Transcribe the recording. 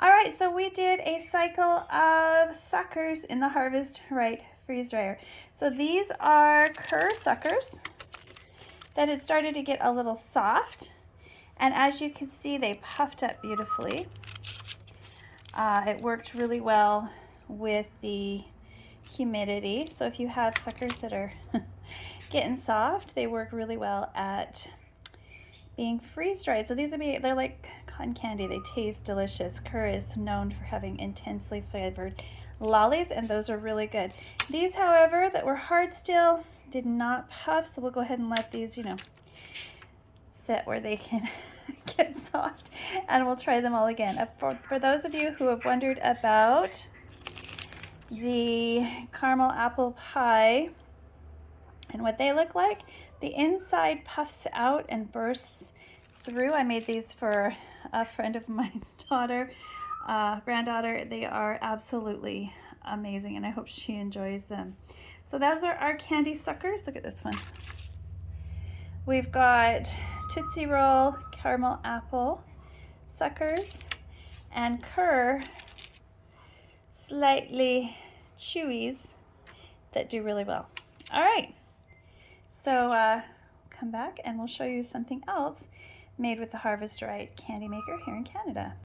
All right, so we did a cycle of suckers in the Harvest Right freeze dryer. So these are Kerr suckers that had started to get a little soft. And as you can see, they puffed up beautifully. It worked really well with the humidity. So if you have suckers that are getting soft, they work really well at being freeze dried. So these they're like cotton candy. They taste delicious. Kerr is known for having intensely flavored lollies, and those are really good. These, however, that were hard still, did not puff, so we'll go ahead and let these, sit where they can get soft, and we'll try them all again. For those of you who have wondered about the caramel apple pie and what they look like, the inside puffs out and bursts through. I made these for a friend of mine's granddaughter. They are absolutely amazing, and I hope she enjoys them. So those are our candy suckers. Look at this one. We've got Tootsie Roll caramel apple suckers and Kerr slightly chewies that do really well. All right, so come back and we'll show you something else made with the Harvest Right candy maker here in Canada.